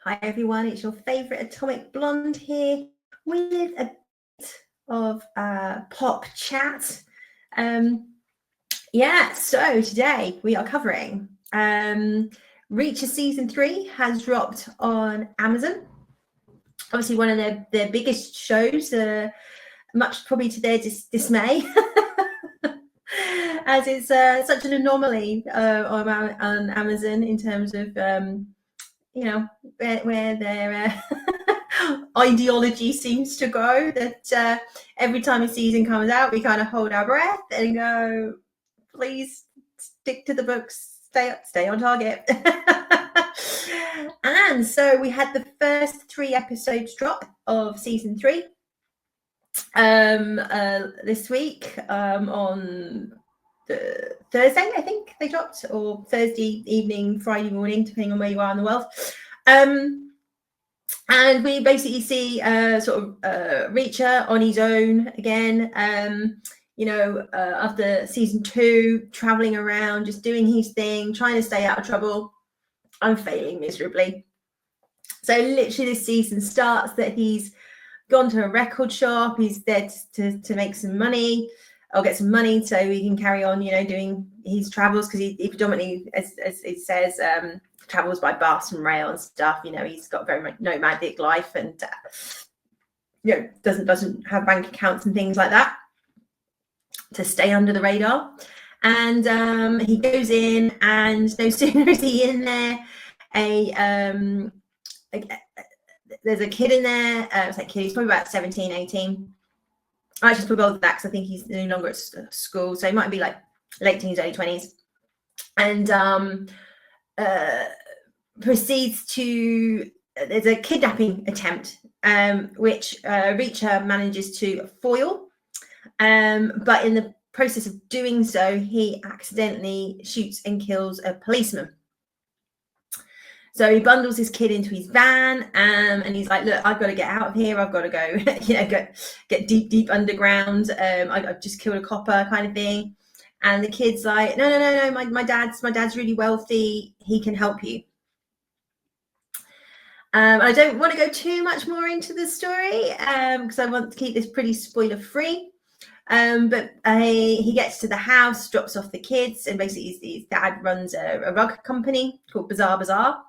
Hi everyone, it's your favourite Atomic Blonde here with a bit of pop chat. So today we are covering Reacher Season 3 has dropped on Amazon. Obviously one of their biggest shows, much probably to their dismay. As it's such an anomaly on Amazon in terms of where their ideology seems to go, that every time a season comes out we kind of hold our breath and go, please stick to the books, stay on target. And so we had the first 3 episodes drop of season 3 this week on the Thursday, I think they dropped, or Thursday evening, Friday morning, depending on where you are in the world. And we basically see Reacher on his own again, after season 2, traveling around, just doing his thing, trying to stay out of trouble, and failing miserably. So literally this season starts that he's gone to a record shop, he's there to make some money, or get some money so he can carry on, doing his travels, because he predominantly, as it says, travels by bus and rail and stuff. He's got very much nomadic life, and doesn't have bank accounts and things like that to stay under the radar. And he goes in, and no sooner is he in there, there's a kid in there. He's probably about 17, 18. I just put older that because I think he's no longer at school, so he might be like late teens, early 20s, and proceeds to. There's a kidnapping attempt, which Reacher manages to foil, but in the process of doing so, he accidentally shoots and kills a policeman. So he bundles his kid into his van, and he's like, look, I've got to get out of here. I've got to go, get deep underground. I've just killed a copper, kind of thing. And the kid's like, no. My dad's really wealthy. He can help you. I don't want to go too much more into the story because I want to keep this pretty spoiler free. But he gets to the house, drops off the kids, and basically his dad runs a rug company called Bizarre Bazaar.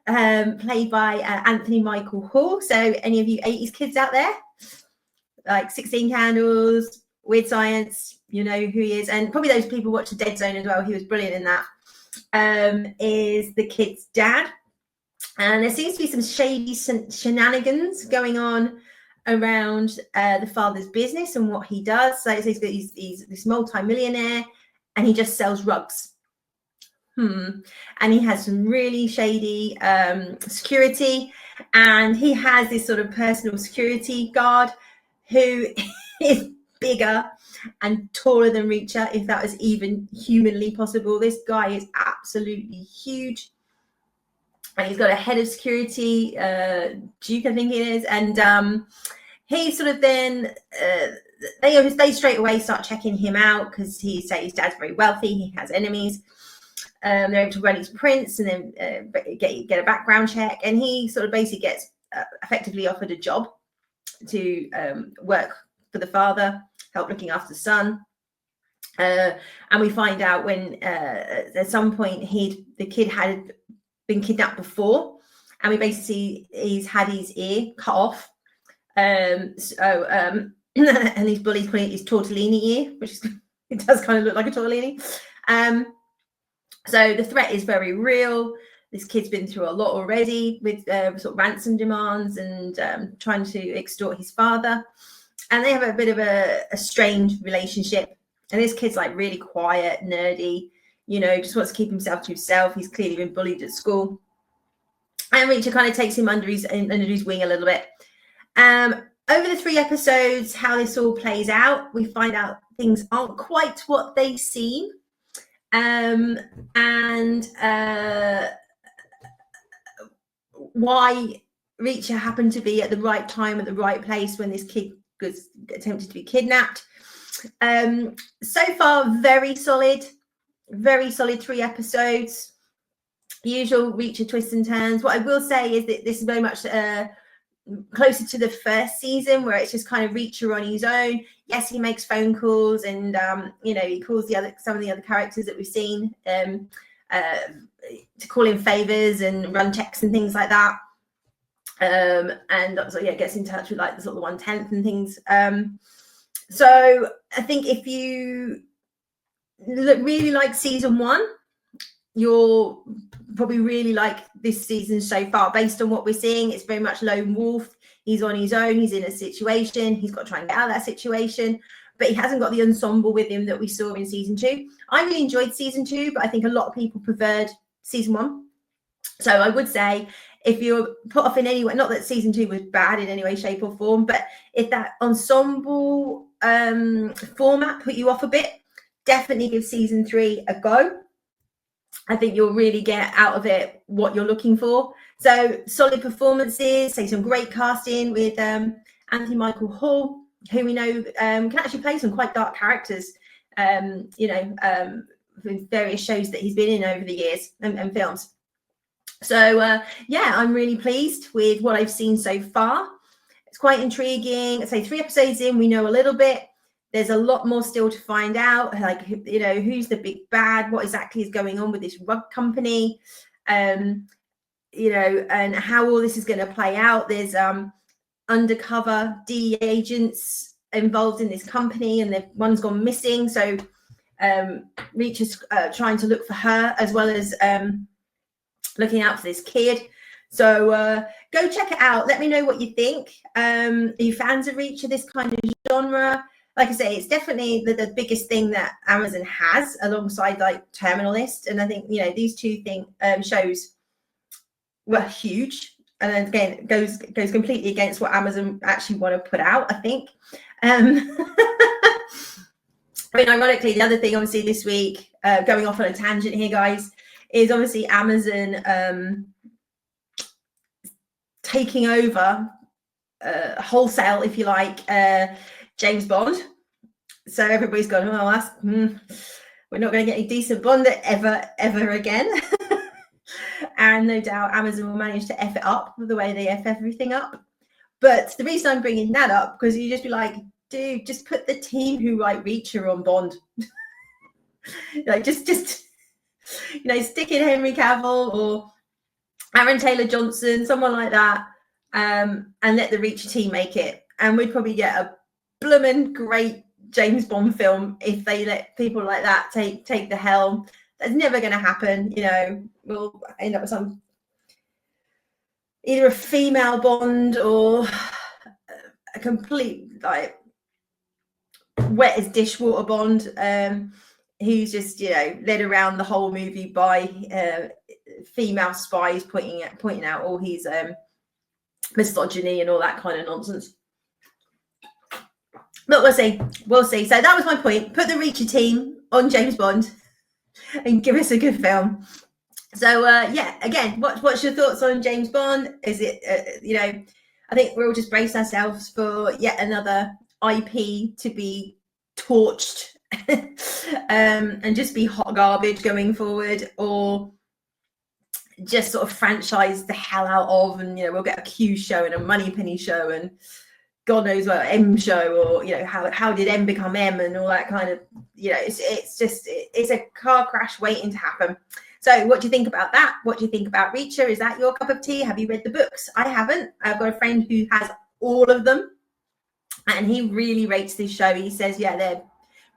Played by Anthony Michael Hall. So any of you 80s kids out there, like 16 Candles, Weird Science, you know who he is. And probably those people watch The Dead Zone as well. He was brilliant in that. Is the kid's dad. And there seems to be some shady shenanigans going on around the father's business and what he does. So he's this multi-millionaire, and he just sells rugs. And he has some really shady security, and he has this sort of personal security guard who is bigger and taller than Reacher, if that was even humanly possible. This guy is absolutely huge, and he's got a head of security, Duke, I think it is, and he sort of then they straight away start checking him out because he says his dad's very wealthy, he has enemies. They're able to run his prints and then get a background check, and he sort of basically gets effectively offered a job to work for the father, help looking after the son. And we find out when at some point the kid had been kidnapped before, and we basically he's had his ear cut off. And these bullies put his tortellini ear, which is, it does kind of look like a tortellini. So the threat is very real. This kid's been through a lot already with sort of ransom demands and trying to extort his father. And they have a bit of a strained relationship. And this kid's like really quiet, nerdy, just wants to keep himself to himself. He's clearly been bullied at school. And Reacher kind of takes him under his wing a little bit. Over the 3 episodes, how this all plays out, we find out things aren't quite what they seem. And why Reacher happened to be at the right time at the right place when this kid was attempted to be kidnapped. So far, very solid 3 episodes. usual Reacher twists and turns. What I will say is that this is very much closer to the first season, where it's just kind of Reacher on his own. Yes, he makes phone calls, and he calls some of the other characters that we've seen to call in favors and run checks and things like that. And so gets in touch with like the sort of 1/10 and things. So I think if you really like season 1, you'll probably really like this season so far. Based on what we're seeing, it's very much lone wolf. He's on his own. He's in a situation. He's got to try and get out of that situation, but he hasn't got the ensemble with him that we saw in season 2. I really enjoyed season 2, but I think a lot of people preferred season 1. So I would say, if you're put off in any way, not that season 2 was bad in any way, shape or form, but if that ensemble format put you off a bit, definitely give season 3 a go. I think you'll really get out of it what you're looking for. So solid performances, say some great casting with Anthony Michael Hall, who we know can actually play some quite dark characters, with various shows that he's been in over the years and films. So I'm really pleased with what I've seen so far. It's quite intriguing. I'd say 3 episodes in, we know a little bit. There's a lot more still to find out, like, who's the big bad, what exactly is going on with this rug company, and how all this is going to play out. There's undercover DEA agents involved in this company, and one's gone missing. So Reacher's trying to look for her, as well as looking out for this kid. So go check it out. Let me know what you think. Are you fans of Reacher, this kind of genre? Like I say, it's definitely the biggest thing that Amazon has, alongside like Terminal List. And I think, these two shows were huge. And then again, it goes completely against what Amazon actually want to put out, I think. Ironically, the other thing, obviously, this week, going off on a tangent here, guys, is obviously Amazon taking over wholesale, if you like, James Bond. So everybody's gone, we're not going to get any decent Bond ever again. And no doubt Amazon will manage to F it up with the way they F everything up. But the reason I'm bringing that up, because you just be like, dude, just put the team who write Reacher on Bond. Just stick in Henry Cavill or Aaron Taylor-Johnson, someone like that, and let the Reacher team make it. And we'd probably get a bloomin' great James Bond film if they let people like that take the helm. That's never going to happen. We'll end up with either a female Bond or a complete wet as dishwater Bond, who's just led around the whole movie by female spies pointing out all his misogyny and all that kind of nonsense. But we'll see. So that was my point. Put the Reacher team on James Bond and give us a good film. So again, what's your thoughts on James Bond? Is it I think we'll just brace ourselves for yet another IP to be torched and just be hot garbage going forward, or just sort of franchise the hell out of, and we'll get a Q show and a Moneypenny show and God knows what, M show, or how did M become M, and all that kind of it's a car crash waiting to happen. So what do you think about that? What do you think about Reacher? Is that your cup of tea? Have you read the books? I haven't. I've got a friend who has all of them, and he really rates this show. He says, they're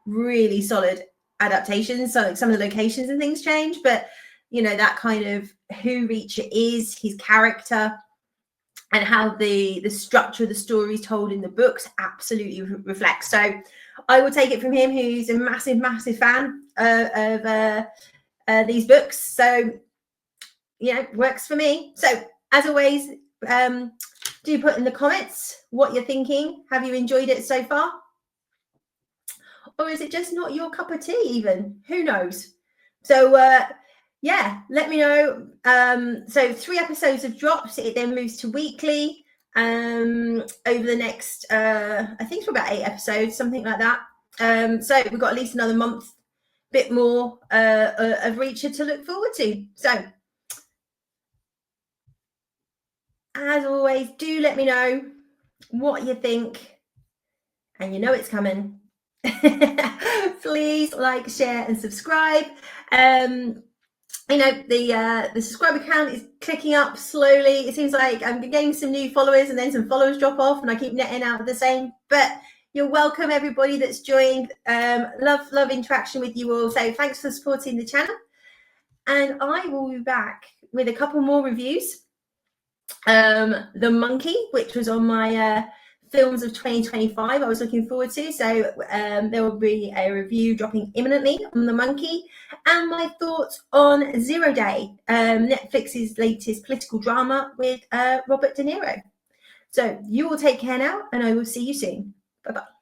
really solid adaptations. So like some of the locations and things change, but that kind of who Reacher is, his character, and how the structure of the story is told in the books absolutely reflects. So I will take it from him, who's a massive fan of these books. So works for me. So as always, do put in the comments what you're thinking. Have you enjoyed it so far, or is it just not your cup of tea even? Who knows? So let me know. So 3 episodes have dropped. It then moves to weekly over the next I think it's about 8 episodes, something like that. So we've got at least another month, bit more of Reacher to look forward to. So as always, do let me know what you think, and you know it's coming. Please like, share, and subscribe. You know, the subscriber count is clicking up slowly. It seems like I'm getting some new followers and then some followers drop off, and I keep netting out the same. But you're welcome, everybody that's joined. Love interaction with you all. So thanks for supporting the channel. And I will be back with a couple more reviews. The Monkey, which was on my films of 2025, I was looking forward to. So there will be a review dropping imminently on The Monkey, and my thoughts on Zero Day, Netflix's latest political drama with Robert De Niro. So you all take care now, and I will see you soon. Bye-bye.